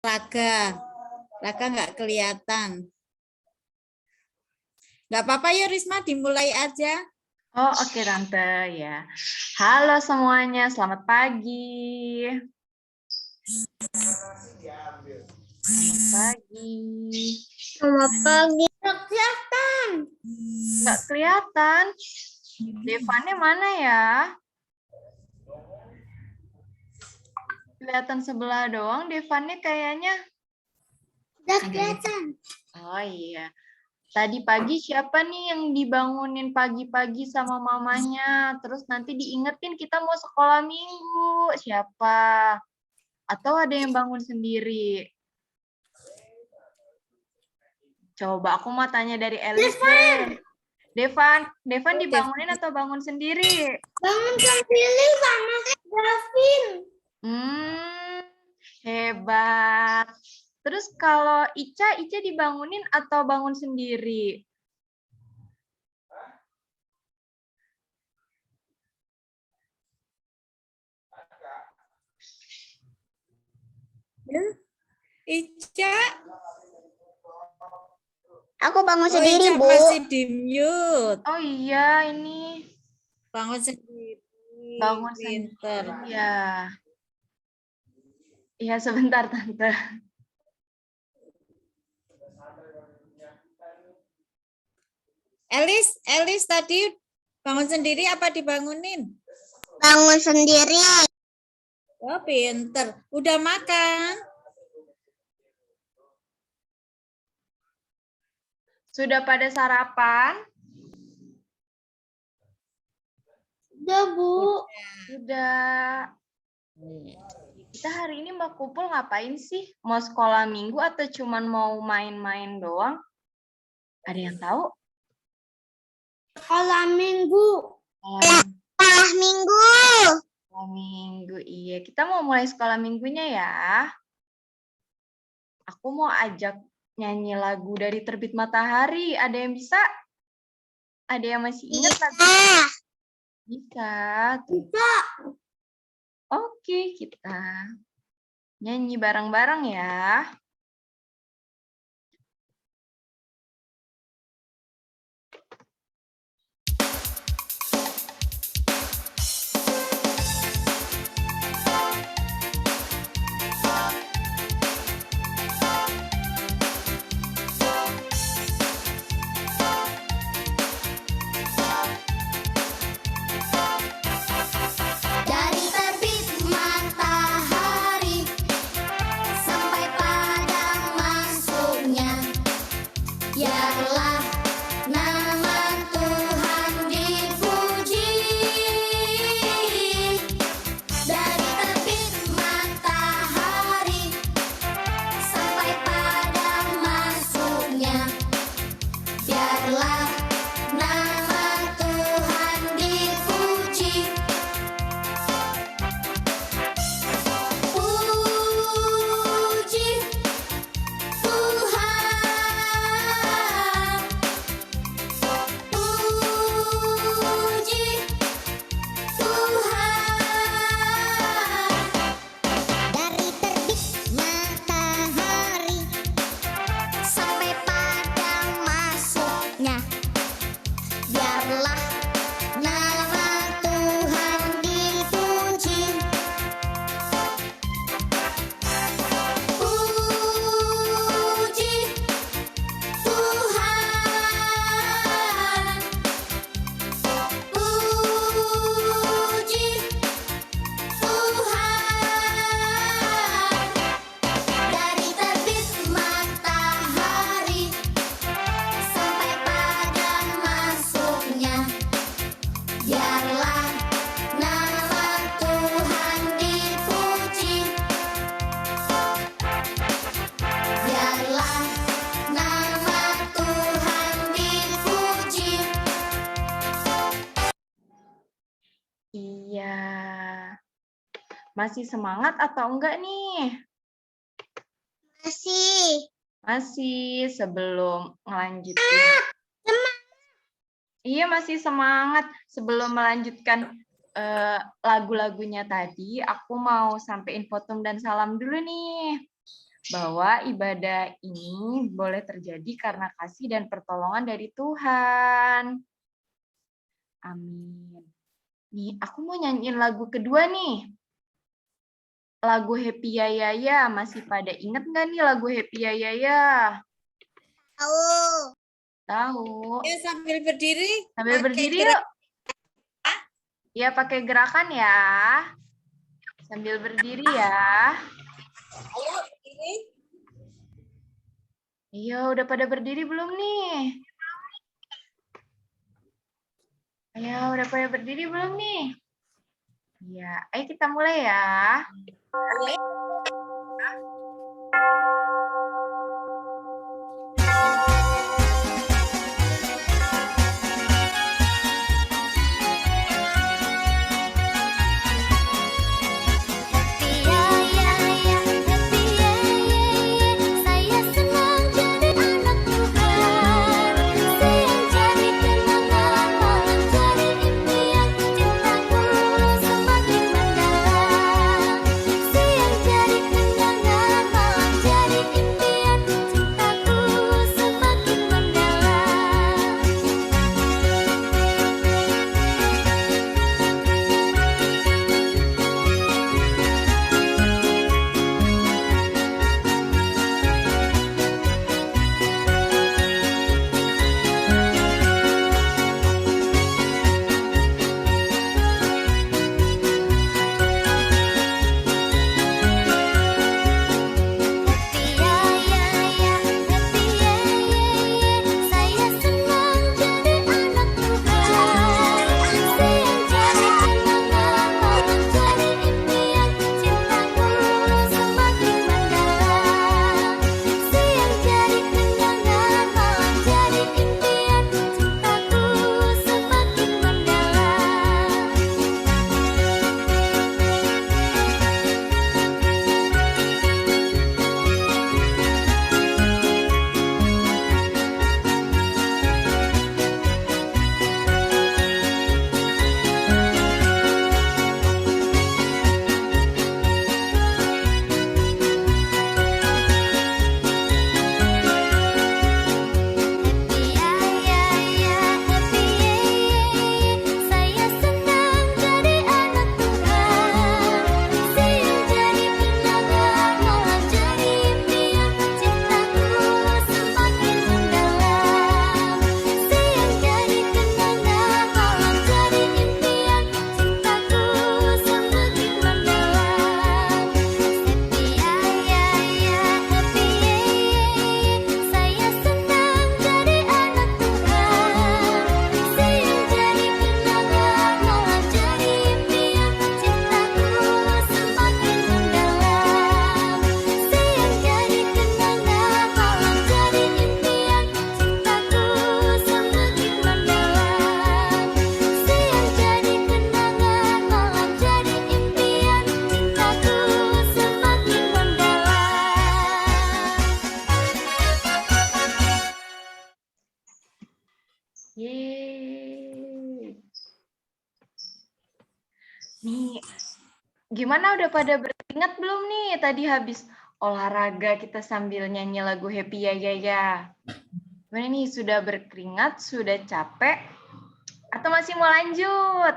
Raga. Raga nggak kelihatan. Nggak apa-apa ya Risma, dimulai aja. Oh oke Tante ya. Halo semuanya, selamat pagi. Selamat pagi. Selamat pagi. Nggak kelihatan. Devannya mana ya? Kelihatan sebelah doang, Devannya kayaknya. Udah kelihatan. Oh iya. Tadi pagi siapa nih yang dibangunin pagi-pagi sama mamanya? Terus nanti diingetin kita mau sekolah minggu. Siapa? Atau ada yang bangun sendiri? Coba aku mau tanya dari Elis deh. Devan dibangunin atau bangun sendiri? Bangun sendiri sama Davin. Hebat. Terus kalau Ica dibangunin atau bangun sendiri? Ica. Aku bangun sendiri, Ica Bu. masih di mute. Oh iya, ini. Bangun sendiri. Bangun Pinter. sendiri ya. Iya, sebentar Tante. Elis tadi bangun sendiri apa dibangunin? Bangun sendiri. Oh, pinter. Udah makan? Sudah pada sarapan? Udah, Bu. Sudah. Kita hari ini mau kumpul ngapain sih? Mau sekolah minggu atau cuman mau main-main doang? Ada yang tahu? Sekolah minggu. Sekolah Minggu. minggu, iya. Kita mau mulai sekolah minggunya ya. Aku mau ajak nyanyi lagu dari Terbit Matahari. Ada yang bisa? Ada yang masih ingat lagu? Bisa. Bisa. Oke, kita nyanyi bareng-bareng ya. Dari terbit matahari sampai padang masuknya, biarlah nama Tuhan dipuji. Dari terbit matahari sampai padang masuknya, biarlah nama Tuhan dipuji. Puji Tuhan, puji Tuhan. Dari terbit matahari sampai padang masuknya, biarlah nama Tuhan dipuji. Puji Tuhan, puji Tuhan. Dari terbit matahari sampai padang masuknya, biarlah nama Tuhan dipuji. Biarlah nama Tuhan dipuji. Iya. Masih semangat atau enggak nih? Masih. Masih sebelum melanjutkan. Iya, masih semangat. Sebelum melanjutkan lagu-lagunya tadi, aku mau sampein potom dan salam dulu nih. bahwa ibadah ini boleh terjadi karena kasih dan pertolongan dari Tuhan. Amin. Nih, aku mau nyanyiin lagu kedua nih. Lagu Happy Ya Ya Ya. Masih pada inget nggak nih lagu Happy Ya Ya Ya? Tahu. Tahu. Ya, sambil berdiri. Sambil pakai berdiri gerak. yuk. Ya, pakai gerakan ya. Sambil berdiri ya. Ayo, berdiri. Iya, udah pada berdiri belum nih? Ayo, udah pada berdiri belum nih? Iya, ayo kita mulai ya. Happy ya ya ya, happy ya ya ya. Saya senang jadi anak Tuhan. Siang jadi kenangan, malam jadi impian. Cintaku semakin mendalam. Siang jadi kenangan, malam jadi impian. Cintaku semakin mendalam. Happy ya ya ya, happy ya ya ya. Saya senang jadi anak Tuhan. Siang jadi kenangan, malam jadi impian. Cintaku semakin mendalam. Siang jadi kenangan, malam jadi impian. Cintaku semakin mendalam. Happy ya ya ya, happy ya ya ya. Saya senang jadi anak Tuhan. Siang jadi kenangan, malam jadi impian. Cintaku semakin mendalam. Siang jadi kenangan, malam jadi impian. Cintaku semakin mendalam. Happy ya ya ya, happy ya ya ya. Saya senang jadi anak Tuhan. Siang jadi kenangan, malam jadi impian. Cintaku semakin mendalam. Siang jadi kenangan, malam jadi impian. Cintaku semakin mendalam. Siang jadi kenangan, malam jadi impian. Cintaku semakin mendalam. Yeay. Nih, gimana udah pada beringat belum nih? Tadi habis olahraga kita sambil nyanyi lagu Happy Ya Ya Ya. Gimana nih, sudah berkeringat, sudah capek, atau masih mau lanjut?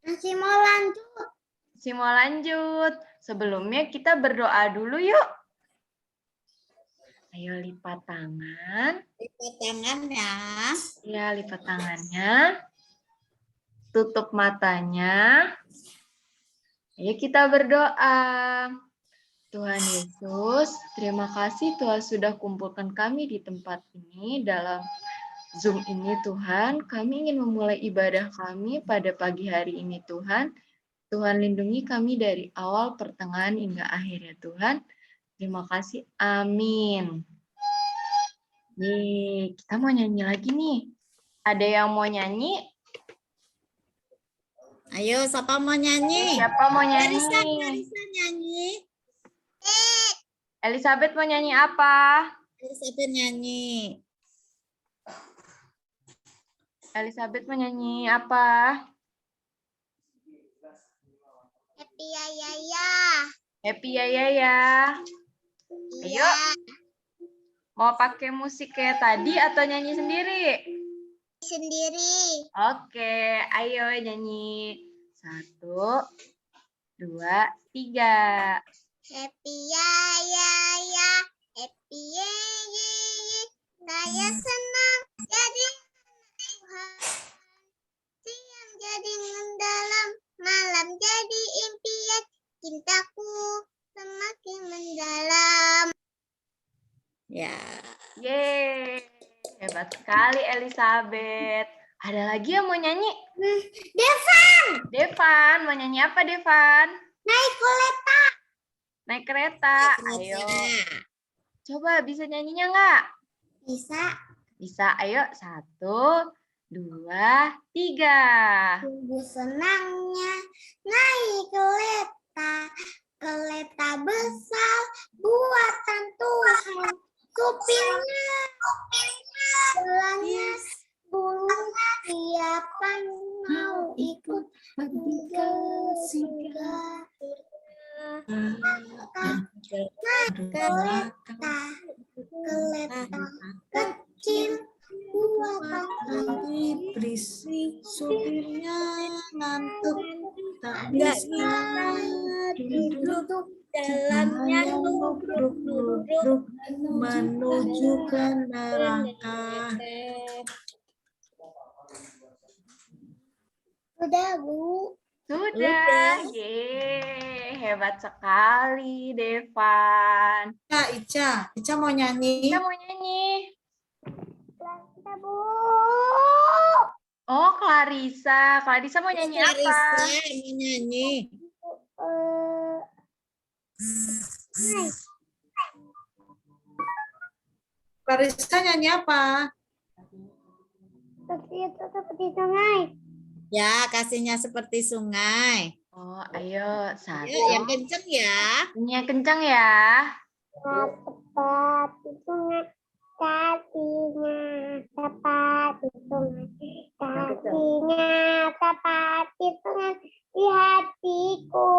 Masih mau lanjut. Masih mau lanjut. Sebelumnya kita berdoa dulu yuk. Ayo lipat tangan. Lipat tangan ya. Ya, lipat tangannya. Tutup matanya. Ayo kita berdoa. Tuhan Yesus, terima kasih Tuhan sudah kumpulkan kami di tempat ini dalam Zoom ini Tuhan. Kami ingin memulai ibadah kami pada pagi hari ini Tuhan. Tuhan lindungi kami dari awal, pertengahan, hingga akhir ya Tuhan. Terima kasih. Amin. Yeay, kita mau nyanyi lagi nih. Ada yang mau nyanyi? Ayo, siapa mau nyanyi? Siapa mau nyanyi? Clarissa nyanyi. Elizabeth mau nyanyi apa? Elizabeth nyanyi. Elizabeth mau nyanyi apa? Happy ya ya ya. Happy ya ya ya. Ayo. Mau pakai musik kayak tadi atau nyanyi sendiri? Sendiri. Oke, ayo nyanyi. 1, 2, 3. Happy ya ya ya. Happy ye ye ye. Saya senang jadi Tuhan. Siang jadi mendalam, malam jadi impian. Cintaku semakin mendalam. Ya. Yeay, hebat sekali Elizabeth. Ada lagi yang mau nyanyi? Devan, mau nyanyi apa Devan? Naik kereta. Naik kereta. Ayo, coba bisa nyanyinya nggak? Bisa. Bisa, ayo. 1, 2, 3. Sungguh senangnya naik kereta. Kereta besar buatan Tuhan. Supirnya jalannya burung. Siapa mau ikut ke surga? Naik kereta. Kereta kecil buatan Berisik supirnya ngantuk tak Nggak bisa duduk, jalannya nubruk-nubruk menuju ke neraka. Udah, Bu. Sudah. Yeay, hebat sekali Devan. Ica mau nyanyi. Kita mau nyanyi. Kita, Bu. Oh, Clarissa. Clarissa mau nyanyi Clarissa apa? mau nyanyi. Clarissa nyanyi apa? Seperti sungai. Ya, kasihnya seperti sungai. Oh, ayo. 1. Yuk, yang kenceng ya. Nyanyi yang kencang ya. Seperti sungai. Kakinya seperti sungai. Kakinya seperti sungai. Di hatiku.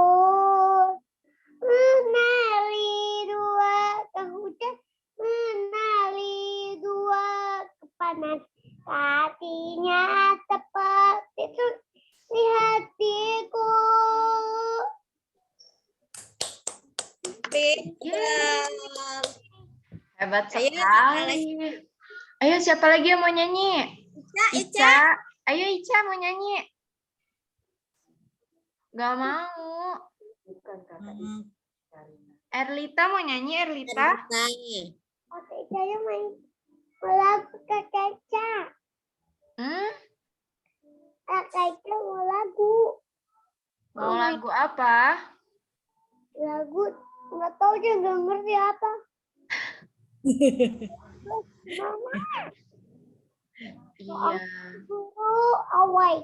Menari dua ke hujan. Menari dua ke panas. Hatinya seperti itu di hatiku. Pintar. Hebat Ayo, sekali. Ayo, siapa lagi yang mau nyanyi? Ica. Ayo, Ica mau nyanyi. Gak mau. Erlita mau nyanyi, Erlita? Oke, saya main lagu Kakak Eca. Kakak Eca mau lagu. Mau lagu apa? Lagu nggak tahu dia nggak ngerti apa. Mama, Iya. dulu awai.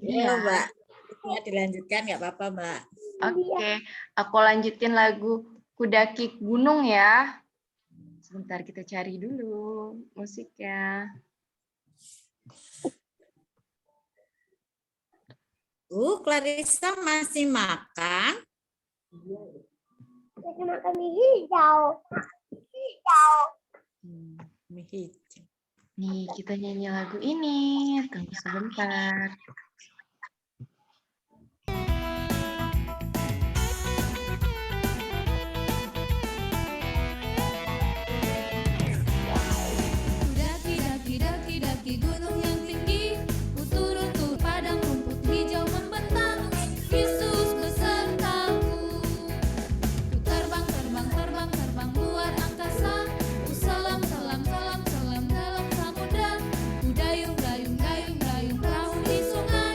Iya, Mbak. Ya, dilanjutkan nggak apa-apa, Mbak. Oke, aku lanjutin lagu Kudaki Gunung ya. Sebentar kita cari dulu musiknya. Clarissa masih makan? Kita makan mie hijau. Mie hijau. Nih, kita nyanyi lagu ini. Tunggu sebentar. Daki gunung yang tinggi, ku turun ke padang rumput hijau membentang. Yesus besertaku, ku terbang luar angkasa. Ku selam dalam samudra. Ku dayung perahu di sungai.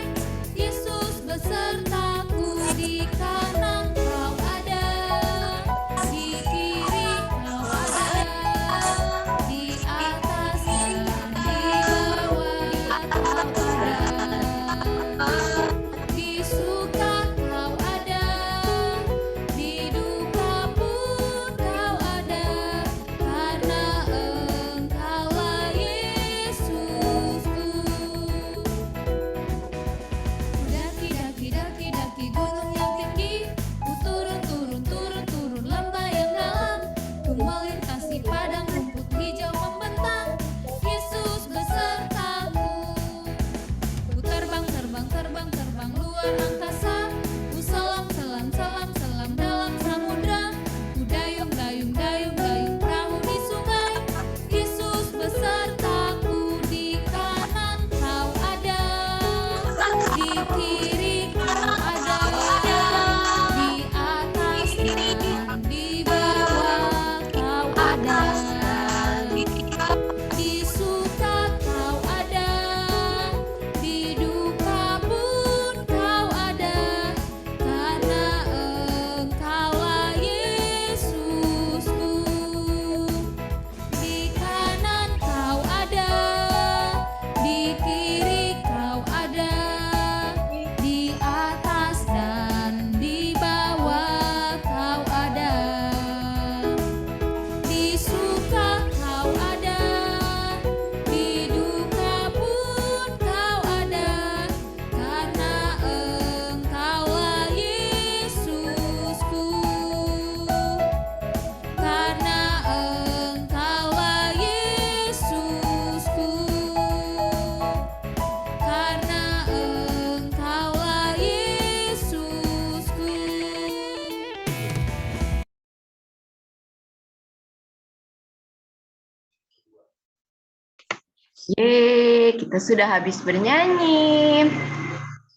Yeay, kita sudah habis bernyanyi.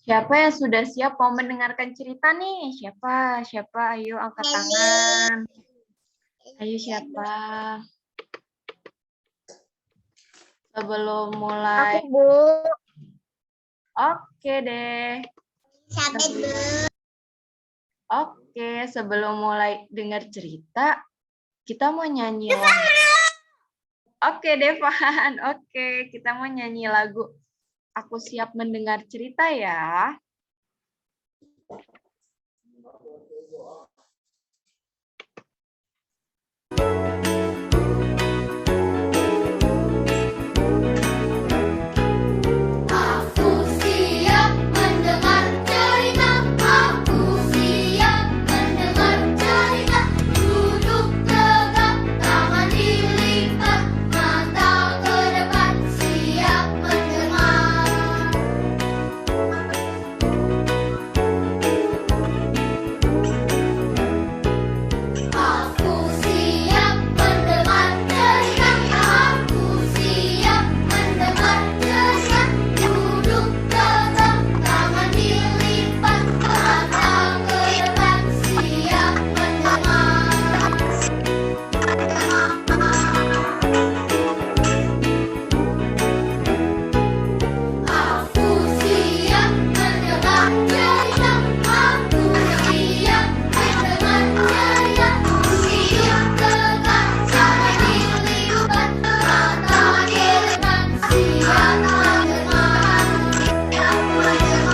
Siapa yang sudah siap mau mendengarkan cerita nih? Siapa? Siapa? Ayo angkat tangan. Ayo siapa? Sebelum mulai. Bu. Oke deh. Sampai Bu. Oke, sebelum mulai dengar cerita, kita mau nyanyi lagu. Oke, Devan. Oke, kita mau nyanyi lagu Aku Siap Mendengar Cerita ya. Aku siap mendengar cerita, aku siap mendengar cerita. Duduk tegak, tangan dilipat, mata ke depan, siap mendengar. Aku siap mendengar cerita, aku siap mendengar cerita. Duduk tegak, tangan dilipat, mata ke depan, siap mendengar. Aku siap mendengar cerita, aku siap mendengar cerita. Duduk tegak, tangan dilipat, mata ke depan, siap mendengar.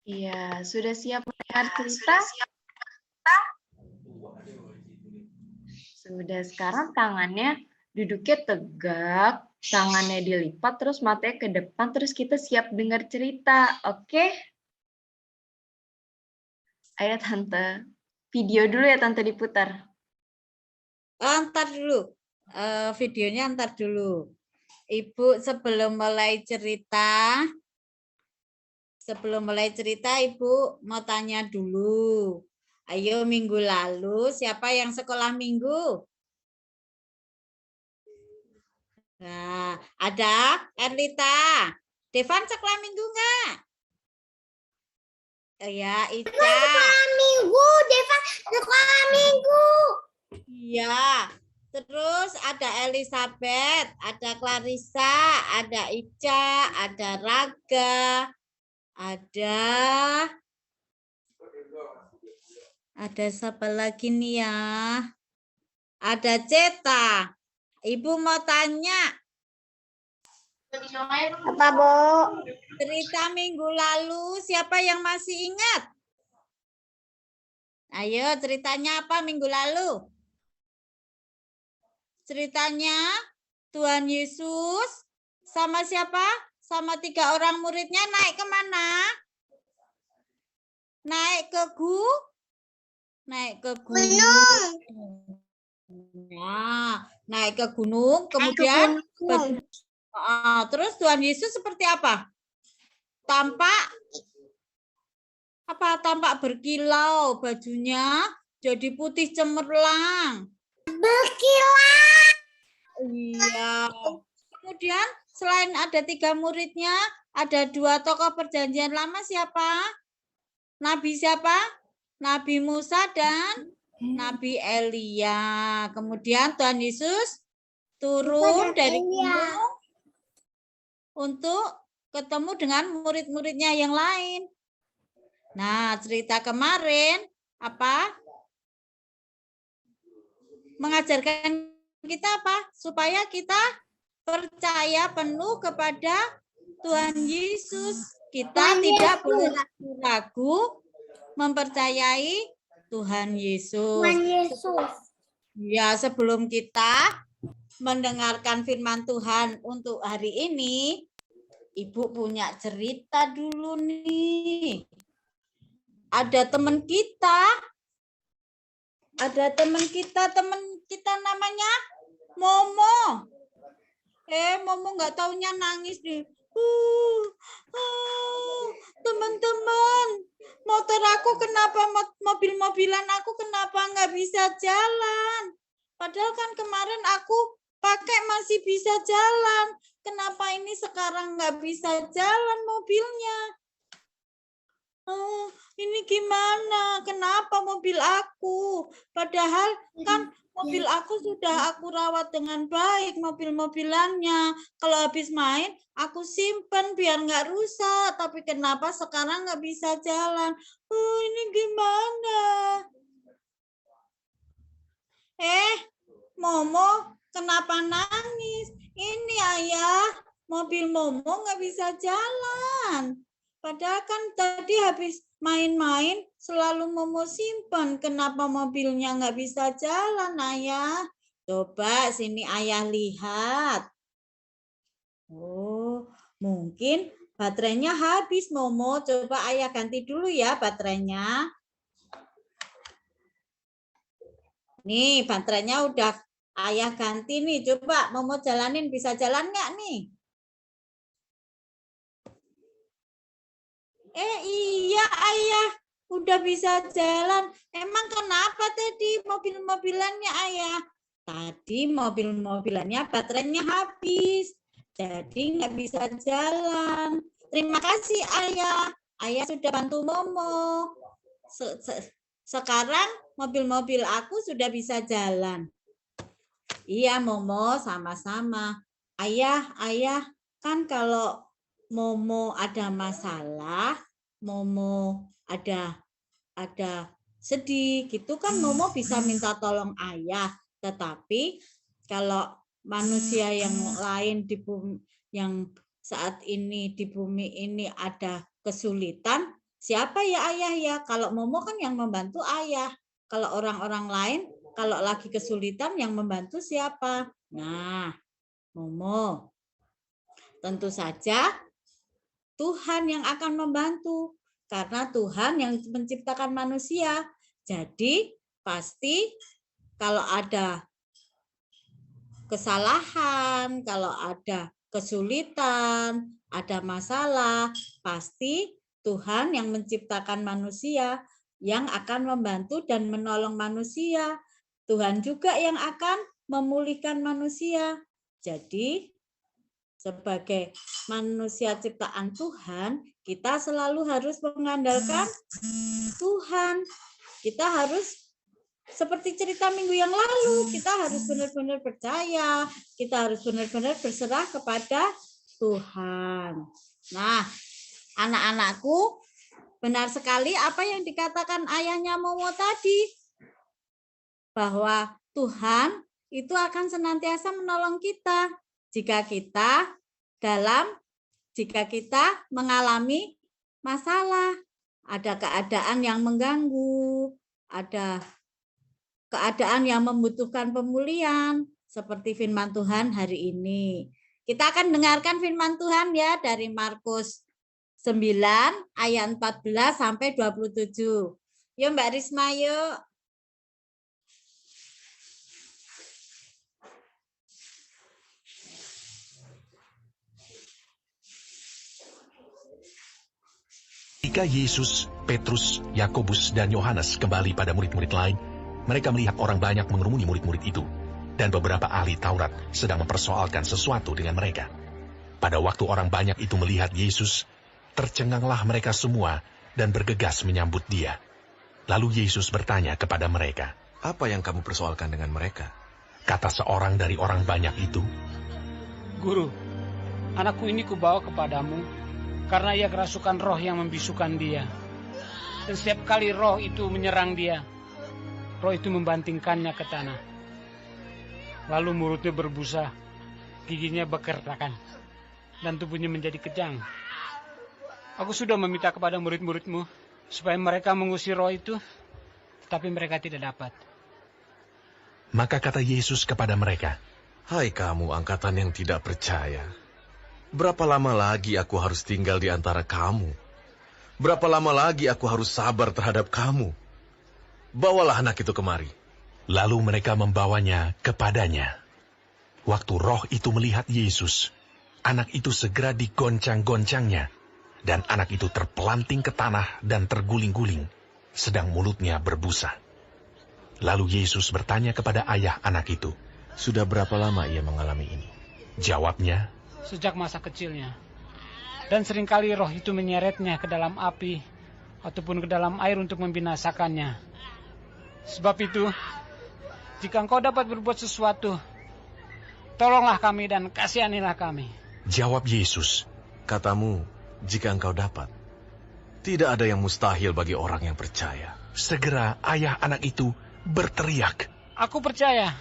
Iya, sudah siap mendengar cerita? Sudah, sekarang tangannya duduknya tegak, tangannya dilipat, terus matanya ke depan, terus kita siap dengar cerita, oke? Ayo Tante, video dulu ya Tante diputar. Ntar dulu. Videonya ntar dulu. Ibu sebelum mulai cerita, Ibu mau tanya dulu. Ayo minggu lalu siapa yang sekolah minggu? Nah, ada Erlita. Devan sekolah minggu enggak? Ya, Ica. Minggu, Deva sekolah minggu. Iya. Terus ada Elizabeth, ada Clarissa, ada Ica, ada Raga, ada siapa lagi nih ya? Ada Ceta. Ibu mau tanya, Apa, Bu? cerita minggu lalu siapa yang masih ingat? Ayo, ceritanya apa minggu lalu? Ceritanya Tuhan Yesus sama siapa? Sama 3 orang muridnya naik kemana? Naik ke gunung. Nah, naik ke gunung, kemudian terus Tuhan Yesus seperti apa? Tampak berkilau, bajunya jadi putih cemerlang. Berkilau. Iya. Kemudian selain ada 3 muridnya, ada 2 tokoh perjanjian lama siapa? Nabi siapa? Nabi Musa dan Nabi Elia. Kemudian Tuhan Yesus turun dari gunung untuk ketemu dengan murid-muridnya yang lain. Nah, cerita kemarin apa? Mengajarkan kita apa? Supaya kita percaya penuh kepada Tuhan Yesus. Kita tidak boleh ragu mempercayai Tuhan Yesus. Tuhan Yesus. Ya, sebelum kita mendengarkan firman Tuhan untuk hari ini, Ibu punya cerita dulu nih. Ada teman kita namanya Momo. Momo nggak taunya nangis nih. Teman-teman, mau terakhir aku kenapa mobil-mobilan aku kenapa nggak bisa jalan? Padahal kan kemarin aku pakai masih bisa jalan. Kenapa ini sekarang nggak bisa jalan mobilnya? Oh, ini gimana? Kenapa mobil aku? Padahal kan mobil aku sudah aku rawat dengan baik, mobil-mobilannya. Kalau habis main, aku simpen biar nggak rusak. Tapi kenapa sekarang nggak bisa jalan? Oh, ini gimana? Momo, kenapa nangis? Ini ayah, mobil Momo nggak bisa jalan. Padahal kan tadi habis main-main selalu Momo simpan. Kenapa mobilnya nggak bisa jalan, ayah? Coba sini ayah lihat. Oh, mungkin baterainya habis, Momo. Coba ayah ganti dulu ya baterainya. Nih, baterainya udah ayah ganti nih. Coba Momo jalanin, bisa jalan nggak nih? Iya ayah, udah bisa jalan. Emang kenapa tadi mobil-mobilannya ayah? Tadi mobil-mobilannya baterainya habis. Jadi nggak bisa jalan. Terima kasih ayah. Ayah sudah bantu Momo. Sekarang mobil-mobil aku sudah bisa jalan. Iya Momo, sama-sama. Ayah, kan kalau Momo ada masalah, Momo ada sedih, gitu kan Momo bisa minta tolong ayah. Tetapi kalau manusia yang lain di bumi, yang saat ini di bumi ini ada kesulitan, siapa ya ayah ya? Kalau Momo kan yang membantu ayah. Kalau orang-orang lain, kalau lagi kesulitan yang membantu siapa? Nah, Momo, tentu saja Tuhan yang akan membantu. Karena Tuhan yang menciptakan manusia. Jadi pasti kalau ada kesalahan, kalau ada kesulitan, ada masalah, pasti Tuhan yang menciptakan manusia yang akan membantu dan menolong manusia. Tuhan juga yang akan memulihkan manusia. Jadi sebagai manusia ciptaan Tuhan, kita selalu harus mengandalkan Tuhan. Kita harus seperti cerita minggu yang lalu, kita harus benar-benar percaya, kita harus benar-benar berserah kepada Tuhan. Nah, anak-anakku, benar sekali apa yang dikatakan ayahnya Momo tadi, bahwa Tuhan itu akan senantiasa menolong kita jika kita mengalami masalah, ada keadaan yang mengganggu, ada keadaan yang membutuhkan pemulihan, seperti firman Tuhan hari ini. Kita akan dengarkan firman Tuhan ya dari Markus 9 ayat 14 sampai 27. Yuk Mbak Risma, yuk. Ketika Yesus, Petrus, Yakobus, dan Yohanes kembali pada murid-murid lain, mereka melihat orang banyak mengerumuni murid-murid itu, dan beberapa ahli Taurat sedang mempersoalkan sesuatu dengan mereka. Pada waktu orang banyak itu melihat Yesus, tercenganglah mereka semua dan bergegas menyambut dia. Lalu Yesus bertanya kepada mereka, "Apa yang kamu persoalkan dengan mereka?" Kata seorang dari orang banyak itu, "Guru, anakku ini kubawa kepadamu, karena ia kerasukan roh yang membisukan dia. Dan setiap kali roh itu menyerang dia, roh itu membantingkannya ke tanah. Lalu mulutnya berbusa, giginya bekertakan, dan tubuhnya menjadi kejang. Aku sudah meminta kepada murid-muridmu, supaya mereka mengusir roh itu, tetapi mereka tidak dapat." Maka kata Yesus kepada mereka, "Hai kamu angkatan yang tidak percaya. Berapa lama lagi aku harus tinggal di antara kamu? Berapa lama lagi aku harus sabar terhadap kamu? Bawalah anak itu kemari." Lalu mereka membawanya kepadanya. Waktu roh itu melihat Yesus, anak itu segera digoncang-goncangnya, dan anak itu terpelanting ke tanah dan terguling-guling. sedang mulutnya berbusa. Lalu Yesus bertanya kepada ayah anak itu. Sudah berapa lama ia mengalami ini? Jawabnya, Sejak masa kecilnya. Dan seringkali roh itu menyeretnya ke dalam api ataupun ke dalam air untuk membinasakannya. Sebab itu, jika engkau dapat berbuat sesuatu, tolonglah kami dan kasihanilah kami. jawab Yesus. Katamu, jika engkau dapat. Tidak ada yang mustahil bagi orang yang percaya. Segera ayah anak itu berteriak. Aku percaya.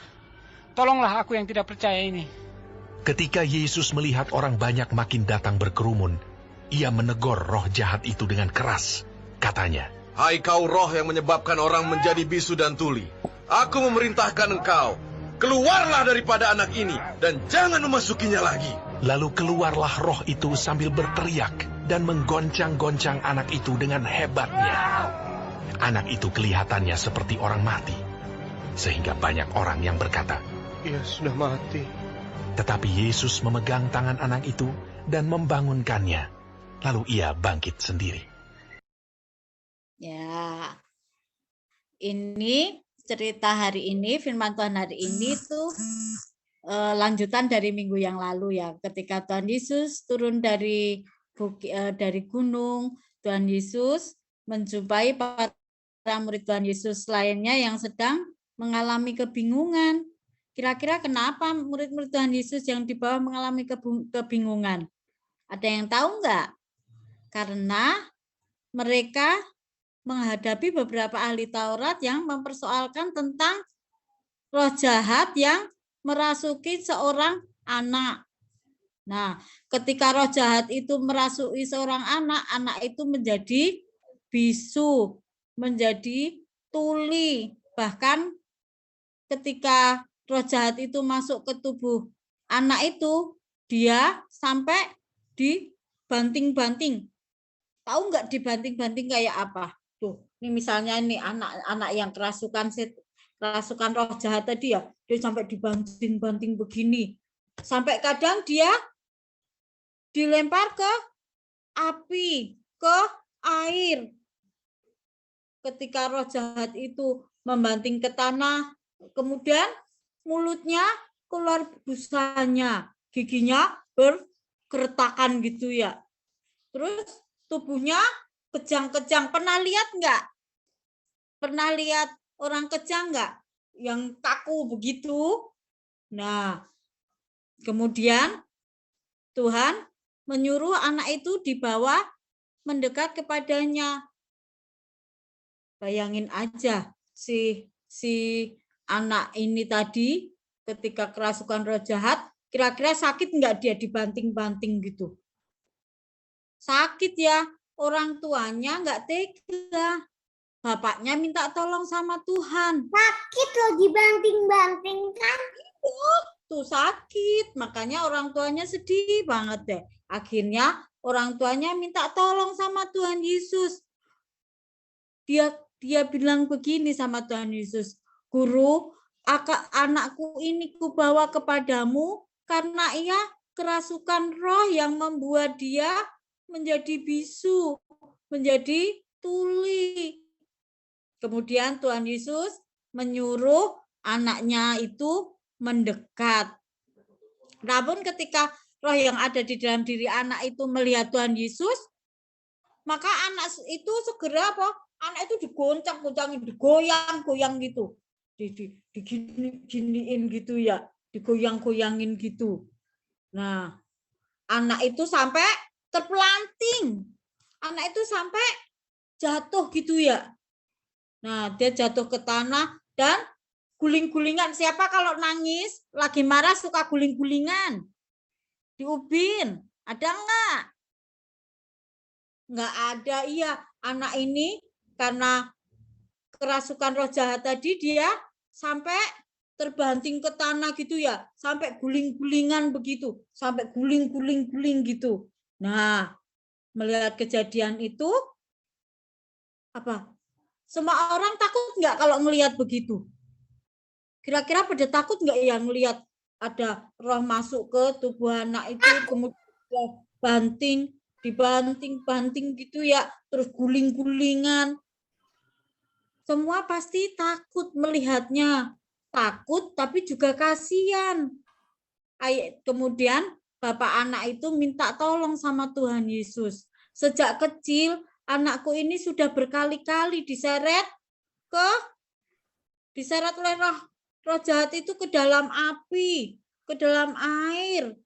Tolonglah aku yang tidak percaya ini. Ketika Yesus melihat orang banyak makin datang berkerumun, ia menegur roh jahat itu dengan keras. Katanya, Hai kau roh yang menyebabkan orang menjadi bisu dan tuli. Aku memerintahkan engkau. Keluarlah daripada anak ini dan jangan memasukinya lagi. lalu keluarlah roh itu sambil berteriak dan menggoncang-goncang anak itu dengan hebatnya. Anak itu kelihatannya seperti orang mati, sehingga banyak orang yang berkata, Ia sudah mati. tetapi Yesus memegang tangan anak itu dan membangunkannya. Lalu ia bangkit sendiri. Ya, ini cerita hari ini, firman Tuhan hari ini tuh lanjutan dari minggu yang lalu ya. Ketika Tuhan Yesus turun dari gunung, Tuhan Yesus menjumpai para murid Tuhan Yesus lainnya yang sedang mengalami kebingungan. Kira-kira kenapa murid-murid Tuhan Yesus yang di bawah mengalami kebingungan? Ada yang tahu nggak? Karena mereka menghadapi beberapa ahli Taurat yang mempersoalkan tentang roh jahat yang merasuki seorang anak. Nah, ketika roh jahat itu merasuki seorang anak, anak itu menjadi bisu, menjadi tuli. Bahkan ketika roh jahat itu masuk ke tubuh anak itu, dia sampai dibanting-banting. Tahu nggak dibanting-banting kayak apa? Tuh, ini misalnya ini anak-anak yang kerasukan roh jahat tadi ya, dia sampai dibanting-banting begini. Sampai kadang dia dilempar ke api, ke air. Ketika roh jahat itu membanting ke tanah, kemudian mulutnya keluar busanya, giginya bergertakan gitu ya. Terus tubuhnya kejang-kejang. Pernah lihat nggak? Pernah lihat orang kejang nggak? Yang kaku begitu. Nah, kemudian Tuhan menyuruh anak itu dibawa mendekat kepadanya. Bayangin aja si anak ini tadi ketika kerasukan roh jahat, kira-kira sakit nggak dia dibanting-banting gitu? Sakit ya, orang tuanya nggak tega. Bapaknya minta tolong sama Tuhan. Sakit loh dibanting-banting kan? Tuh sakit, makanya orang tuanya sedih banget deh. Akhirnya orang tuanya minta tolong sama Tuhan Yesus. Dia bilang begini sama Tuhan Yesus, Guru, anakku ini kubawa kepadamu karena ia kerasukan roh yang membuat dia menjadi bisu, menjadi tuli. Kemudian Tuhan Yesus menyuruh anaknya itu mendekat. Namun ketika roh yang ada di dalam diri anak itu melihat Tuhan Yesus, maka anak itu segera apa? Anak itu digoncang-goncangin, digoyang-goyang gitu. Diginiin gitu ya, digoyang-goyangin gitu. Nah, anak itu sampai terpelanting. Anak itu sampai jatuh gitu ya. Nah, dia jatuh ke tanah dan guling-gulingan. Siapa kalau nangis, lagi marah suka guling-gulingan? Di ubin. Ada enggak? Enggak ada. Iya, anak ini karena kerasukan roh jahat tadi dia sampai terbanting ke tanah gitu ya. Sampai guling-gulingan begitu. Sampai guling-guling-guling gitu. Nah, melihat kejadian itu, apa? Semua orang takut nggak kalau ngelihat begitu? Kira-kira pada takut nggak yang ngelihat ada roh masuk ke tubuh anak itu, kemudian dibanting gitu ya, terus guling-gulingan. semua pasti takut melihatnya. Takut tapi juga kasihan. Kemudian bapak anak itu minta tolong sama Tuhan Yesus. Sejak kecil anakku ini sudah berkali-kali diseret oleh roh jahat itu ke dalam api, ke dalam air.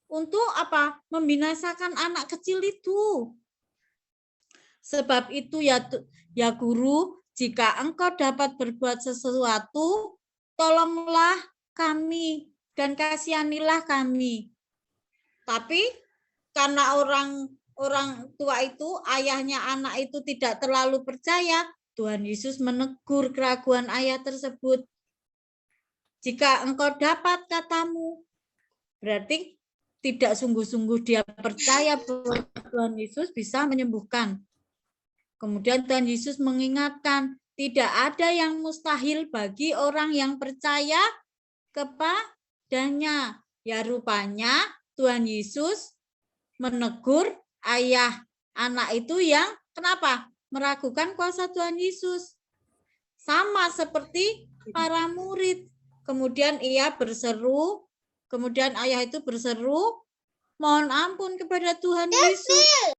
Untuk apa? Membinasakan anak kecil itu. Sebab itu ya guru, jika engkau dapat berbuat sesuatu, tolonglah kami dan kasihanilah kami. Tapi karena orang tua itu, ayahnya anak itu tidak terlalu percaya, Tuhan Yesus menegur keraguan ayah tersebut. Jika engkau dapat katamu, berarti tidak sungguh-sungguh dia percaya bahwa Tuhan Yesus bisa menyembuhkan. Kemudian Tuhan Yesus mengingatkan, tidak ada yang mustahil bagi orang yang percaya kepadanya. Ya rupanya Tuhan Yesus menegur ayah anak itu yang kenapa? Meragukan kuasa Tuhan Yesus. Sama seperti para murid. Kemudian ia berseru, kemudian ayah itu berseru, mohon ampun kepada Tuhan Yesus.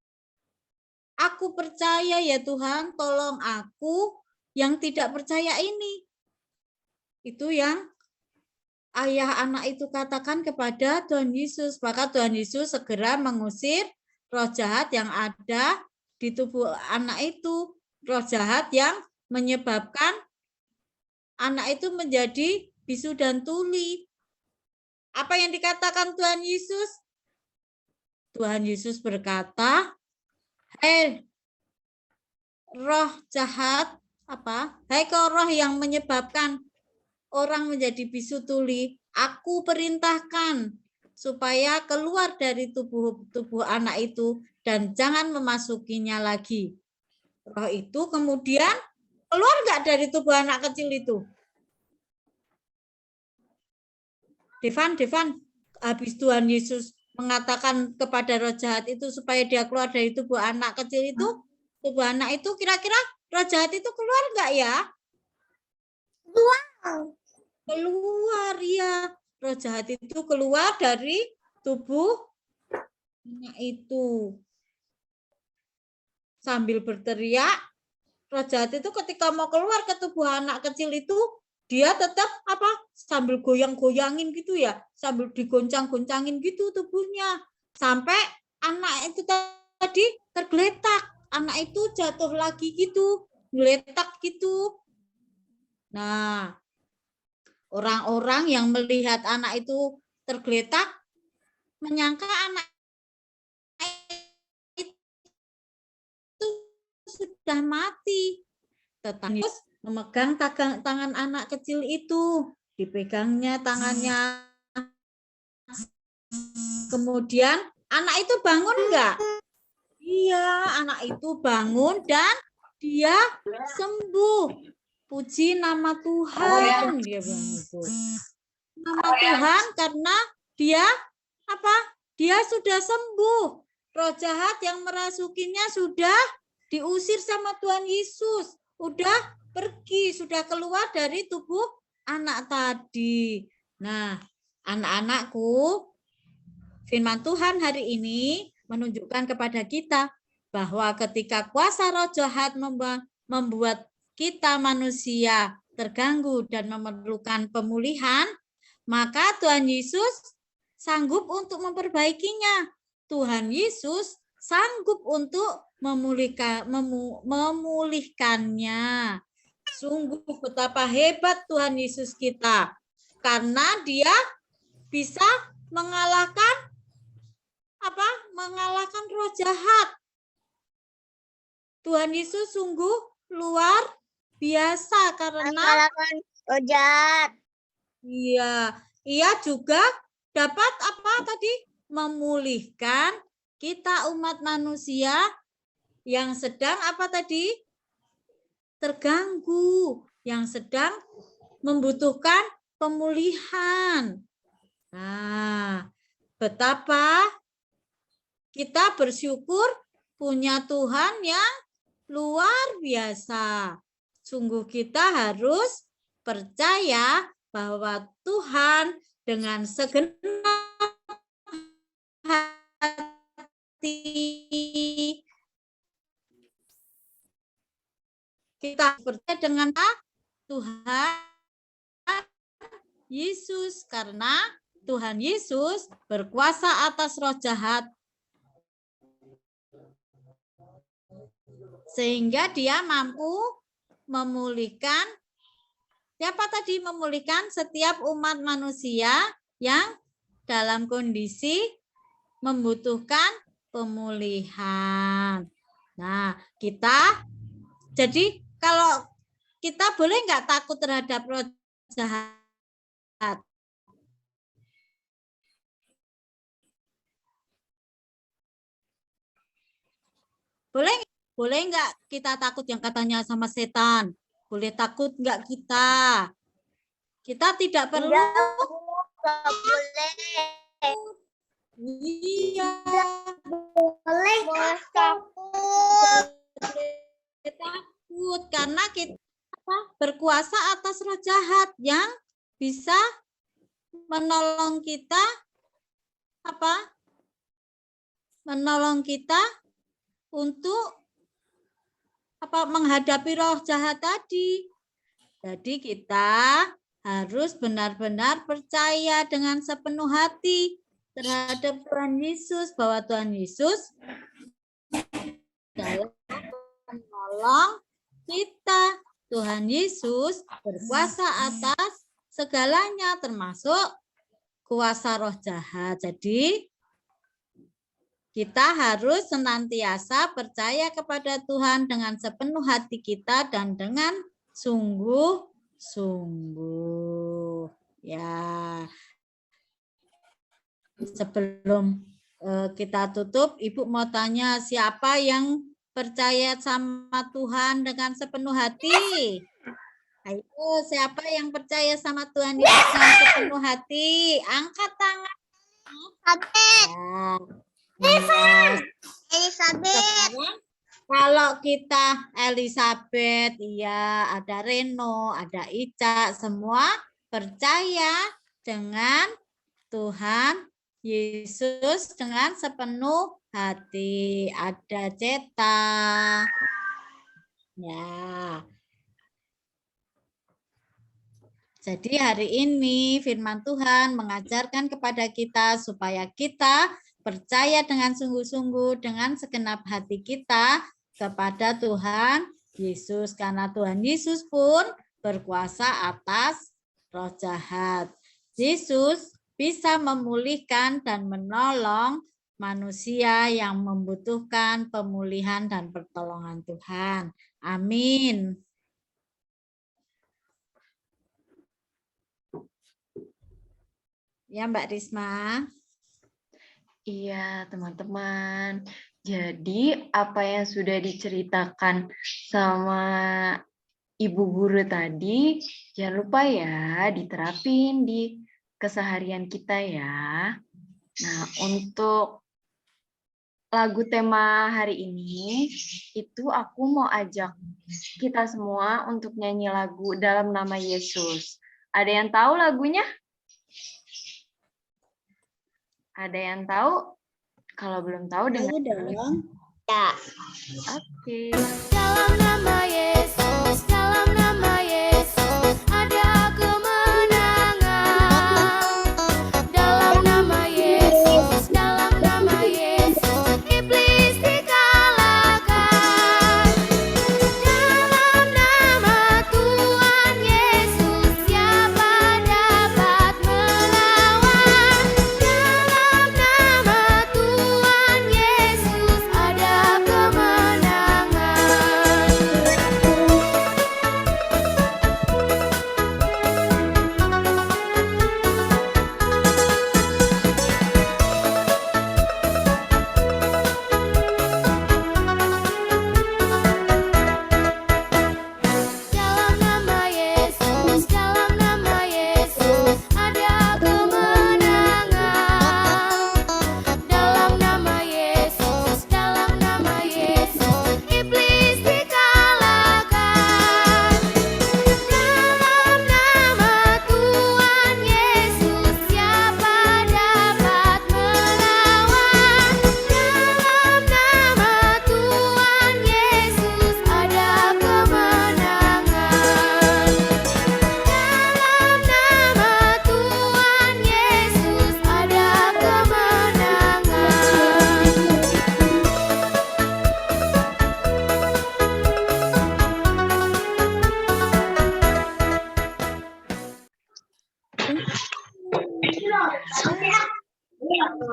Aku percaya ya Tuhan, tolong aku yang tidak percaya ini. Itu yang ayah anak itu katakan kepada Tuhan Yesus. Maka Tuhan Yesus segera mengusir roh jahat yang ada di tubuh anak itu. Roh jahat yang menyebabkan anak itu menjadi bisu dan tuli. Apa yang dikatakan Tuhan Yesus? Tuhan Yesus berkata, hei roh jahat, hei kau roh yang menyebabkan orang menjadi bisu tuli, aku perintahkan supaya keluar dari tubuh anak itu dan jangan memasukinya lagi. Roh itu kemudian keluar nggak dari tubuh anak kecil itu? Devan, habis Tuhan Yesus mengatakan kepada roh jahat itu supaya dia keluar dari tubuh anak kecil itu, tubuh anak itu kira-kira roh jahat itu keluar nggak ya? Keluar ya. Roh jahat itu keluar dari tubuh anak itu. Sambil berteriak, roh jahat itu ketika mau keluar ke tubuh anak kecil itu, dia tetap sambil goyang-goyangin gitu ya, sambil digoncang-goncangin gitu tubuhnya, sampai anak itu tadi tergeletak, anak itu jatuh lagi gitu, geletak gitu. Nah, orang-orang yang melihat anak itu tergeletak menyangka anak itu sudah mati. Tetapi memegang tangan anak kecil itu, dipegangnya tangannya. Kemudian anak itu bangun enggak? Iya, anak itu bangun dan dia sembuh. Puji nama Tuhan, dia bilang itu. Nama Tuhan karena dia Dia sudah sembuh. Roh jahat yang merasukinya sudah diusir sama Tuhan Yesus. Udah pergi, sudah keluar dari tubuh anak tadi. Nah, anak-anakku, firman Tuhan hari ini menunjukkan kepada kita bahwa ketika kuasa roh jahat membuat kita manusia terganggu dan memerlukan pemulihan, maka Tuhan Yesus sanggup untuk memperbaikinya. Tuhan Yesus sanggup untuk memulihkannya. Sungguh betapa hebat Tuhan Yesus kita. Karena dia bisa mengalahkan roh jahat. Tuhan Yesus sungguh luar biasa karena mengalahkan roh jahat. Iya, ia juga dapat memulihkan kita umat manusia yang sedang terganggu, yang sedang membutuhkan pemulihan. Nah, betapa kita bersyukur punya Tuhan yang luar biasa. sungguh kita harus percaya bahwa Tuhan dengan segenap hati kita percaya dengan Tuhan Yesus, karena Tuhan Yesus berkuasa atas roh jahat sehingga dia mampu memulihkan memulihkan setiap umat manusia yang dalam kondisi membutuhkan pemulihan. Nah, jadi kalau kita boleh nggak takut terhadap roh jahat? Boleh nggak kita takut yang katanya sama setan? Boleh takut nggak kita? Kita tidak perlu. Nggak boleh. Iya. Boleh takut. Takut karena kita berkuasa atas roh jahat yang bisa menolong kita menolong kita untuk menghadapi roh jahat tadi. Jadi kita harus benar-benar percaya dengan sepenuh hati terhadap Tuhan Yesus, bahwa Tuhan Yesus dalam menolong kita. Tuhan Yesus berkuasa atas segalanya, termasuk kuasa roh jahat. Jadi kita harus senantiasa percaya kepada Tuhan dengan sepenuh hati kita dan dengan sungguh-sungguh. Ya. Sebelum kita tutup, Ibu mau tanya, siapa yang percaya sama Tuhan dengan sepenuh hati? Ayo, siapa yang percaya sama Tuhan dengan sepenuh hati? Angkat tangan. Elizabeth. Kalau kita Elizabeth, iya, ada Reno, ada Ica, semua percaya dengan Tuhan Yesus dengan sepenuh hati. Ada Ceta. Ya. Jadi hari ini firman Tuhan mengajarkan kepada kita supaya kita percaya dengan sungguh-sungguh dengan segenap hati kita kepada Tuhan Yesus, karena Tuhan Yesus pun berkuasa atas roh jahat. Yesus bisa memulihkan dan menolong manusia yang membutuhkan pemulihan dan pertolongan Tuhan. Amin. Ya, Mbak Risma. Iya, teman-teman. Jadi, apa yang sudah diceritakan sama Ibu Guru tadi, jangan lupa ya diterapin di keseharian kita ya. Nah, untuk lagu tema hari ini, itu aku mau ajak kita semua untuk nyanyi lagu Dalam Nama Yesus. Ada yang tahu lagunya? Ada yang tahu? Kalau belum tahu, dengar dong. Ya. Oke. Dalam nama Yesus, dalam nama Yesus, ada kemenangan. Dalam nama Yesus, dalam nama Yesus, iblis dikalahkan. Dalam nama Tuhan Yesus, siapa dapat melawan? Dalam nama Tuhan Yesus, ada kemenangan.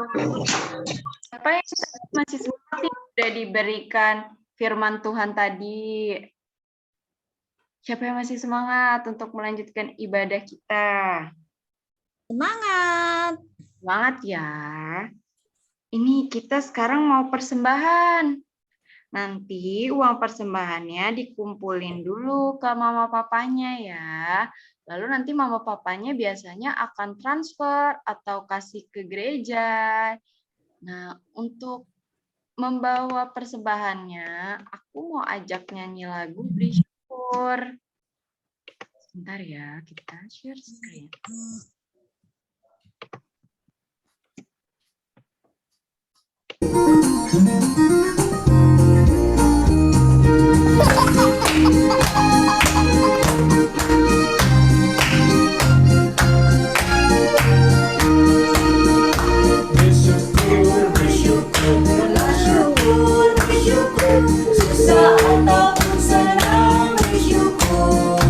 Siapa yang masih semangat nih udah diberikan firman Tuhan tadi? Siapa yang masih semangat untuk melanjutkan ibadah kita? Semangat. Semangat ya. Ini kita sekarang mau persembahan. Nanti uang persembahannya dikumpulin dulu ke mama papanya ya. Lalu nanti mama papanya biasanya akan transfer atau kasih ke gereja. Nah, untuk membawa persembahannya, aku mau ajak nyanyi lagu Beri Syukur. Sebentar ya, kita share screen. Susah ataupun senang bersyukur.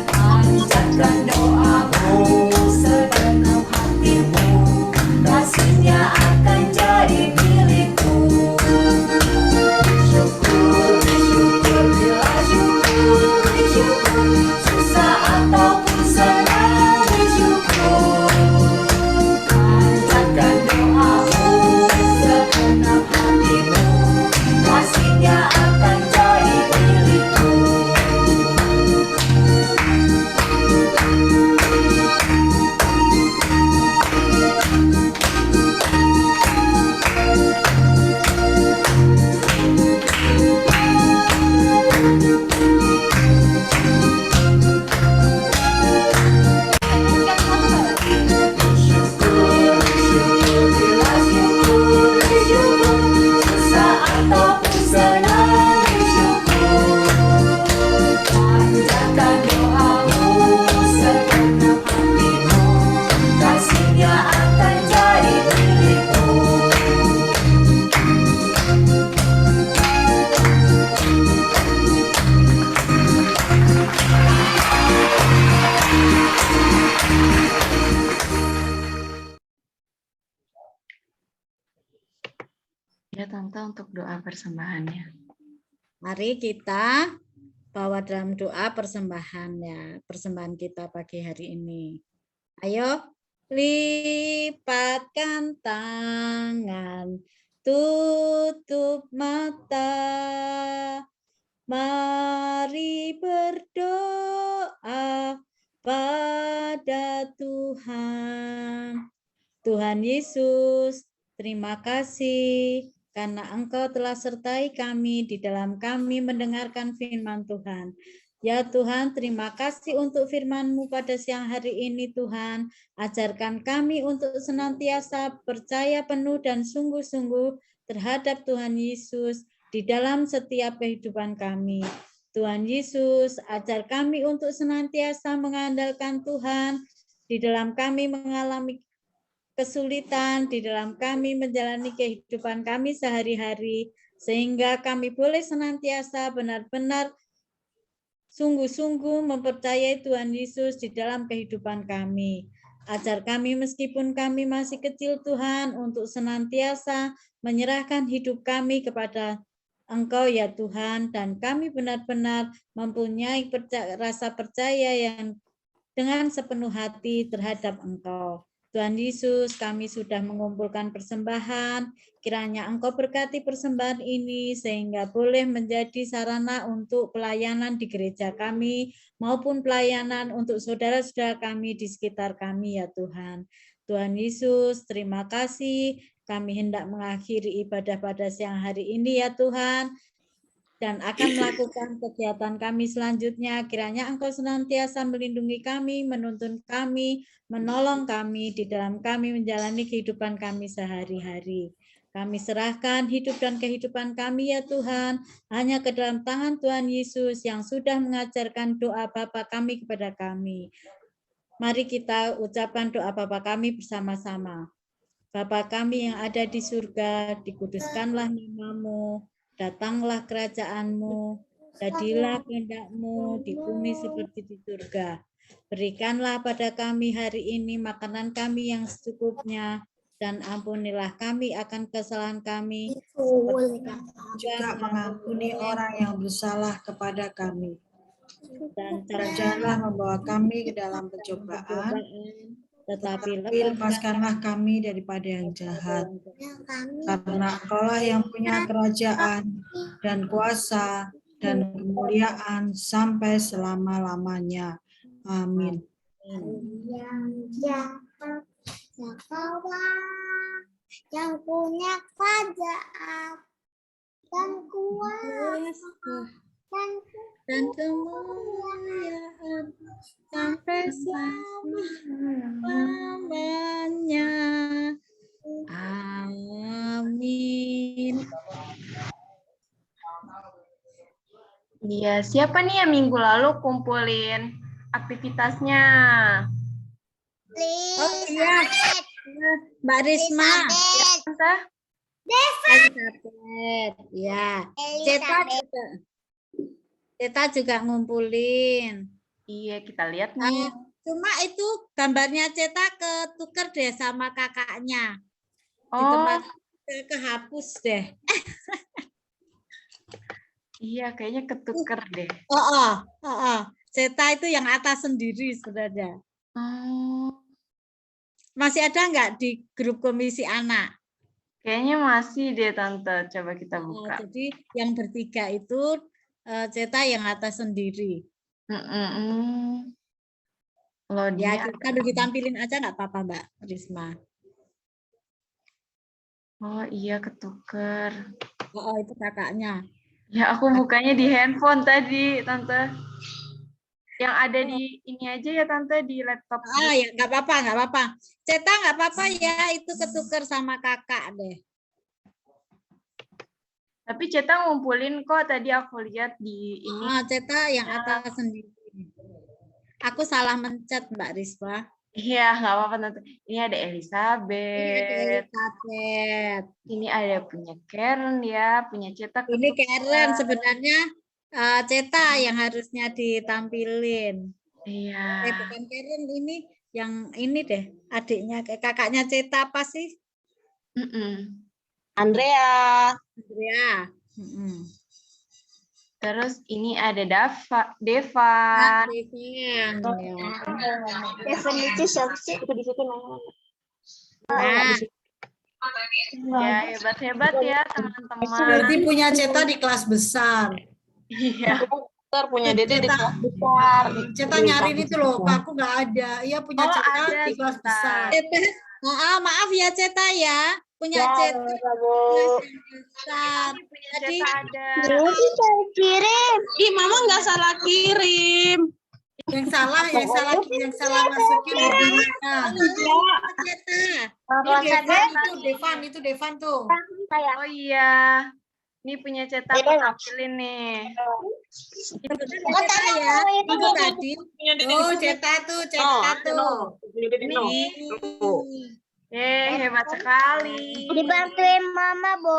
Panjatkan doamu segenap hatimu, kasihnya akan jadi milikmu. Bersyukur, bersyukur, bila syukur, bersyukur. Susah ataupun senang bersyukur. Panjatkan doamu segenap hatimu, kasihnya akan jadi milikmu. Bersyukur, bersyukur, bila syukur, bersyukur. Susah ataupun senang bersyukur. Panjatkan doamu segenap hatimu, kasihnya akan jadi milikmu. Ya, Tante, untuk doa persembahannya. Mari kita bawa dalam doa persembahan ya, persembahan kita pagi hari ini. Ayo, lipatkan tangan, tutup mata. Mari berdoa pada Tuhan. Tuhan Yesus, terima kasih karena Engkau telah sertai kami di dalam kami mendengarkan firman Tuhan. Ya Tuhan, terima kasih untuk firman-Mu pada siang hari ini Tuhan. Ajarkan kami untuk senantiasa percaya penuh dan sungguh-sungguh terhadap Tuhan Yesus di dalam setiap kehidupan kami. Tuhan Yesus, ajar kami untuk senantiasa mengandalkan Tuhan di dalam kami mengalami kesulitan, di dalam kami menjalani kehidupan kami sehari-hari, sehingga kami boleh senantiasa benar-benar sungguh-sungguh mempercayai Tuhan Yesus di dalam kehidupan kami. Ajar kami meskipun kami masih kecil Tuhan untuk senantiasa menyerahkan hidup kami kepada Engkau ya Tuhan, dan kami benar-benar mempunyai rasa percaya yang dengan sepenuh hati terhadap Engkau. Tuhan Yesus, kami sudah mengumpulkan persembahan, kiranya Engkau berkati persembahan ini sehingga boleh menjadi sarana untuk pelayanan di gereja kami maupun pelayanan untuk saudara-saudara kami di sekitar kami ya Tuhan. Tuhan Yesus, terima kasih. Kami hendak mengakhiri ibadah pada siang hari ini ya Tuhan, dan akan melakukan kegiatan kami selanjutnya. Kiranya Engkau senantiasa melindungi kami, menuntun kami, menolong kami di dalam kami menjalani kehidupan kami sehari-hari. Kami serahkan hidup dan kehidupan kami ya Tuhan, hanya ke dalam tangan Tuhan Yesus yang sudah mengajarkan doa Bapa kami kepada kami. Mari kita ucapkan doa Bapa kami bersama-sama. Bapa kami yang ada di surga, dikuduskanlah nama-Mu, datanglah kerajaan-Mu, jadilah kehendak-Mu di bumi seperti di surga. Berikanlah pada kami hari ini makanan kami yang secukupnya, dan ampunilah kami akan kesalahan kami, Juga mengampuni orang yang bersalah kepada kami. dan Janganlah membawa kami ke dalam pencobaan, tetapi lepaskanlah kami daripada yang jahat. Karena Engkaulah yang punya kerajaan dan kuasa dan kemuliaan sampai selama-lamanya. Amin. Yang punya kerajaan dan kuasa dan kemuliaan sampai selama-lamanya. Amin. Iya, siapa nih yang minggu lalu kumpulin aktivitasnya? Oh iya, Mbak Risma. Tante? Elizabeth, ya. Ceta juga ngumpulin. Iya, kita lihat nih. Cuma itu gambarnya Ceta ketuker deh sama kakaknya. Di Oh, tempat kehapus deh. iya, kayaknya ketuker deh. Ceta itu yang atas sendiri sebenarnya. Oh, Masih ada nggak di grup komisi anak? kayaknya masih deh, Tante. Coba kita buka. Jadi yang bertiga itu Ceta yang atas sendiri. Loh, Ya, dia. kita ditampilin aja nggak apa-apa, Mbak Risma. Oh, iya, ketuker. Itu kakaknya. Ya, aku bukanya di handphone tadi, Tante. Yang ada di ini aja ya, Tante, di laptop. Ya nggak apa-apa. Ceta nggak apa-apa ya, itu ketuker sama kakak deh. Tapi Ceta ngumpulin kok, tadi aku lihat di ini. Ceta yang atas sendiri. Aku salah mencet, Mbak Risma. Iya, nggak apa-apa, Tante. Ini ada Elizabeth. Ini ada punya Karen ya, punya Ceta. Ini Karen sebenarnya Ceta yang harusnya ditampilin. Iya. Bukan Karen, ini yang ini deh, adiknya kakaknya Ceta apa sih? Andrea. Terus ini ada Devan. Devan itu siapa sih? Itu di situ Ya, hebat-hebat ya teman-teman. Berarti punya Ceta di kelas besar. Iya. Punya Dede di kelas besar. Ceta nyariin itu loh, Pak, aku nggak ada. Iya punya Ceta ada, di kelas Ceta. besar. Maaf ya Ceta ya, punya Ceta di kelas besar. Tadi ada. Kirim. Ih, Mama nggak salah kirim. Yang salah masukin hubungannya. Itu Devan tuh. Oh iya. Ini punya Ceta aku tampilin nih. itu tadi. Oh, Ceta tuh. Ini. Hebat sekali. Dibantuin Mama, Bu.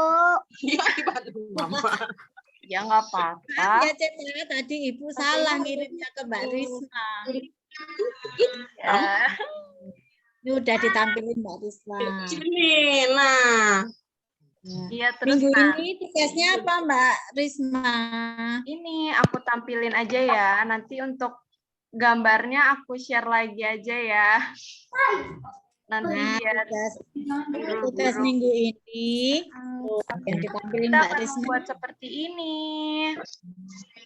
Iya, dibantuin Mama. Ya nggak apa-apa. Ya Ceta, tadi Ibu salah ngirimnya ke Mbak Risma. Ya. Ini udah ditampilin Mbak Risma. Sini, nah. Iya, terus Minggu ini tugasnya apa Mbak Risma? Ini aku tampilin aja ya. Nanti untuk gambarnya aku share lagi aja ya. Nanti biar tugas minggu ini yang ditampilin kita Mbak akan Risma. buat seperti ini.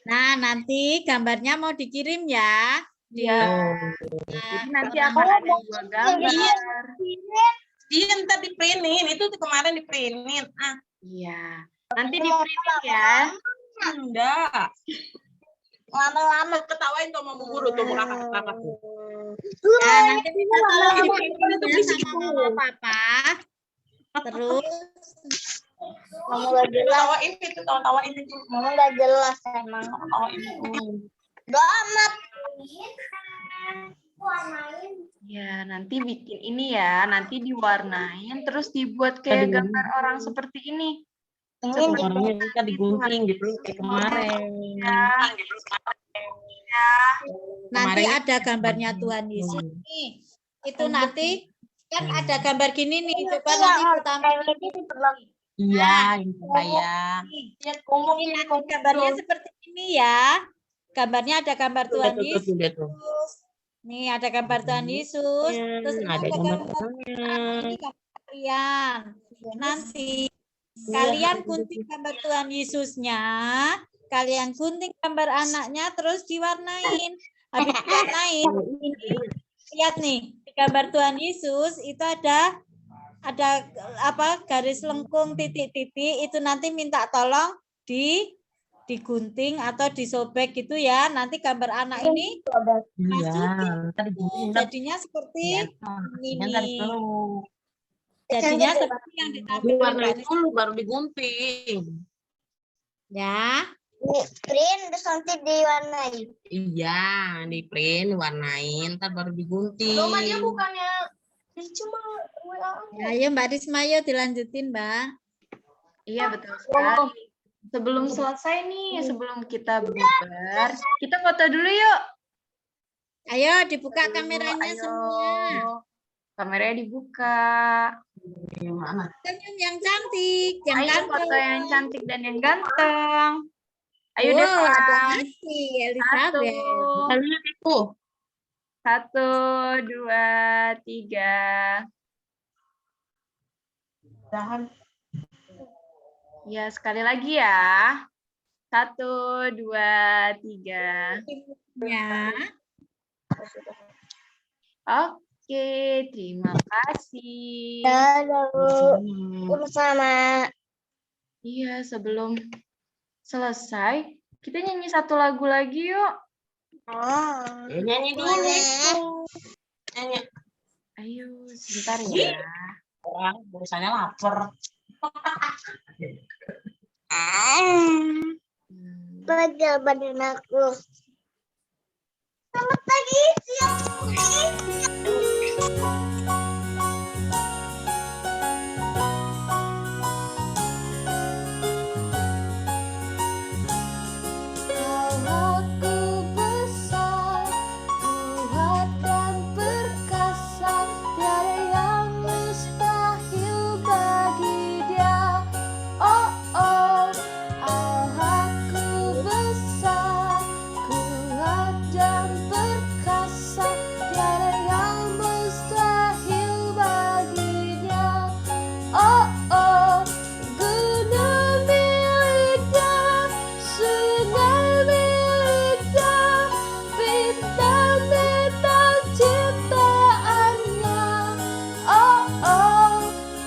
Nah, nanti gambarnya mau dikirim ya. Jadi nanti akan ada 2 gambar. Iya, ntar di-printin. Itu kemarin di-printin. Iya. Nanti di-printin ya. Enggak. Lama-lama ketawain tuh sama Bu Guru tuh kakak tuh. Nah, nanti kita tolong dikirim sama mama papa. Terus Mama nggak jelas. Tawain itu. Mama nggak jelas emang. Gak amat. Ya, nanti bikin ini ya. Nanti diwarnain terus dibuat kayak gambar orang seperti ini. Orangnya bisa digunting gitu kayak kemarin. nanti ada gambarnya Tuhan Yesus. Nih, itu nanti Kan ada gambar gini nih, coba nanti Ibu tampilin. Iya, ini saya. Ini nanti gambarnya seperti ini ya. Gambarnya ada gambar Tuhan Yesus. Nih ada gambar Tuhan Yesus. Terus ini ada gambar ini gambar kalian. Nanti kalian gunting gambar Tuhan Yesusnya, kalian gunting gambar anaknya, terus diwarnain. Habis diwarnain, ini lihat nih di gambar Tuhan Yesus itu ada apa garis lengkung titik-titik, itu nanti minta tolong digunting atau disobek gitu ya. Nanti gambar anak ini masukin. Jadinya seperti ini. Jadinya seperti yang ditampilkan dulu baru digunting. ya. Print terus nanti diwarnain. Iya, di print, warnain, ntar baru digunting. Dia bukannya cuma Ya, ayo Mbak Risma, yuk dilanjutin Mbak. Iya betul sekali. Sebelum selesai nih, sebelum kita bubar, kita foto dulu yuk. Ayo dibuka kameranya semua. Kameranya dibuka. Senyum yang cantik, yang Ayo ganteng. foto yang cantik dan yang ganteng. Ayo deh, Wow, ada Pak. Asti, Elizabeth. Itu. 1, 2, 3. Ya, sekali lagi ya. 1, 2, 3. Ya. Oke, terima kasih. Halo, sama. Iya, sebelum selesai, kita nyanyi satu lagu lagi yuk. Nyanyi dulu. Nyanyi. Ayo, sebentar ya. Orang urusannya lapar. Belajar badan aku. Selamat pagi, siang. Allahku besar, kuat dan perkasa, tiada yang mustahil bagi Dia. Oh oh, Allahku besar, kuat dan perkasa, tiada yang mustahil bagi Dia. Oh oh, gunung miliknya, sungai miliknya, bintang-bintang ciptaannya. Oh oh,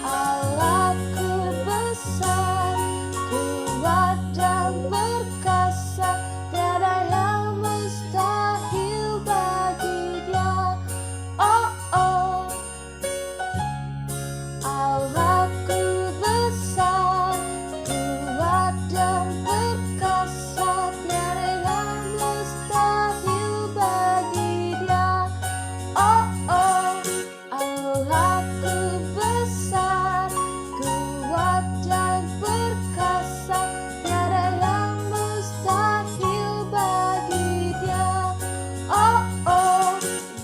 Allahku besar, kuat dan perkasa, tiada yang mustahil bagi Dia. Oh oh, Allahku besar, kuat dan perkasa, tiada yang mustahil bagi Dia. Oh oh, Allahku besar, kuat dan perkasa, tiada yang mustahil bagi Dia. Oh oh,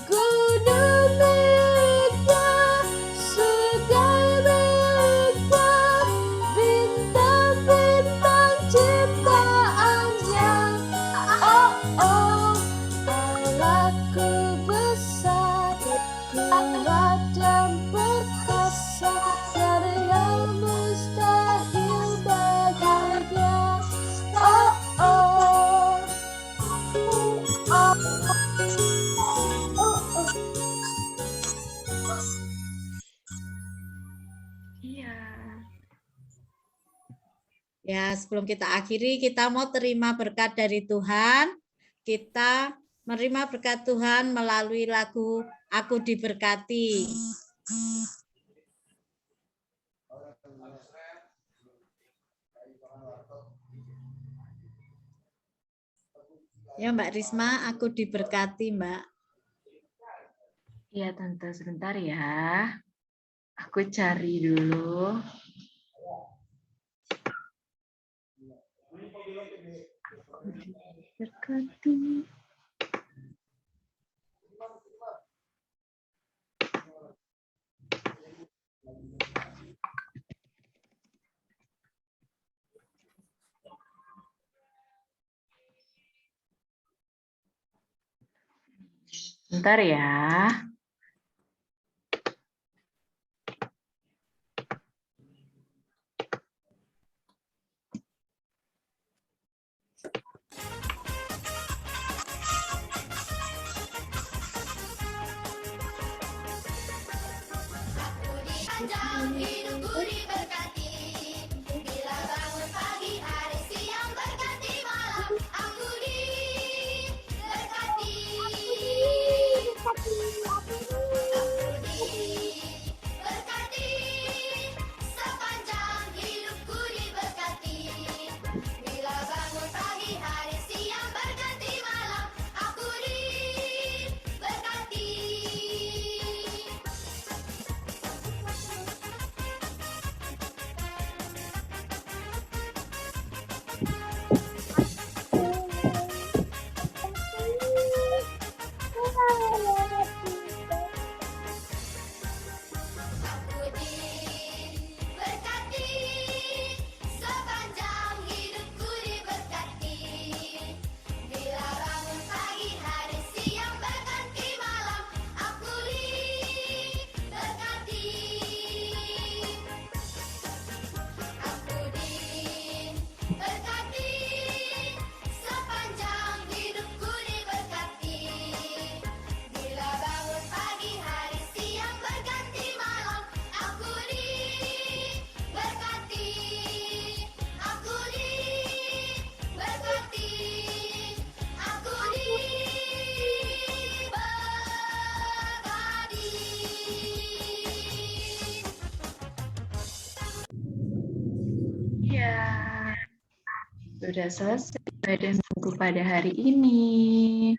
gunung miliknya, sungai miliknya, bintang-bintang ciptaannya. Oh oh, Allahku besar, kuat dan perkasa, tiada yang mustahil bagi Dia. Oh oh, Iya. Ya, sebelum kita akhiri, kita mau terima berkat dari Tuhan. Kita menerima berkat Tuhan melalui lagu Aku Diberkati. Ya, Mbak Risma, Aku Diberkati, Mbak. Iya, Tante, sebentar ya. Aku cari dulu. Aku diberkati. Sebentar ya. Panjang hidupku diberkati, bila bangun pagi hari siang berganti malam, aku diberkati. Aku diberkati, sepanjang hidupku diberkati, bila bangun pagi hari siang berganti malam, aku diberkati. Aku diberkati, sepanjang hidupku diberkati, bila bangun pagi hari siang berganti malam, aku diberkati. Aku diberkati, sepanjang hidupku diberkati, bila bangun pagi hari siang berganti malam, aku diberkati. Aku diberkati, aku diberkati. Ya, sudah selesai ibadah minggu pada hari ini.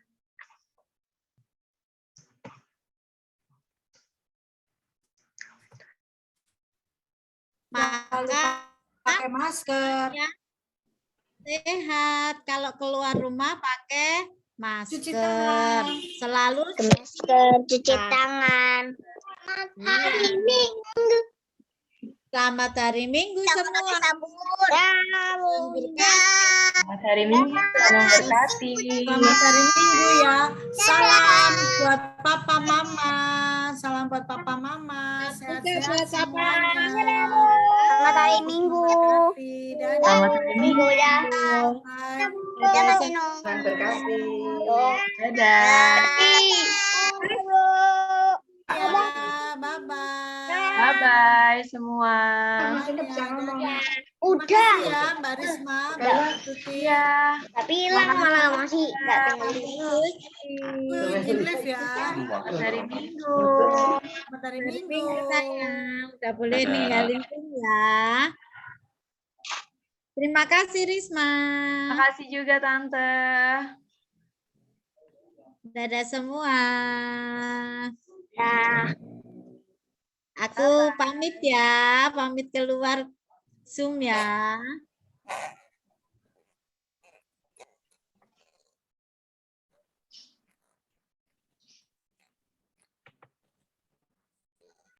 Maka Pakai masker. sehat. Kalau keluar rumah pakai Cuci masker. tangan. Selalu Masker, cuci tangan. Hari Minggu. selamat hari Minggu semua. Sabun. Selamat hari Minggu, Tuhan memberkati. Selamat hari Minggu ya. Salam buat papa mama. Salam buat papa mama. Sehat-sehat semuanya. Selamat hari Minggu. Berkati. Dadah. Selamat hari Minggu. Ya. Bye. Dadah, Sino. Tuhan berkati. Dadah. Ya, bye-bye. Bye-bye semua. Udah. Ya, Mbak Risma, Mbak Tuti. Iya. Tapi hilang malah masih nggak pengen terus. Aku izin live ya. Selamat hari Minggu. Selamat hari Minggu. Minggu sayang. Udah boleh ninggalin Zoom ya. Terima kasih Risma. Makasih juga Tante. Dadah semua. Nah. Aku pamit ya, pamit keluar Zoom ya.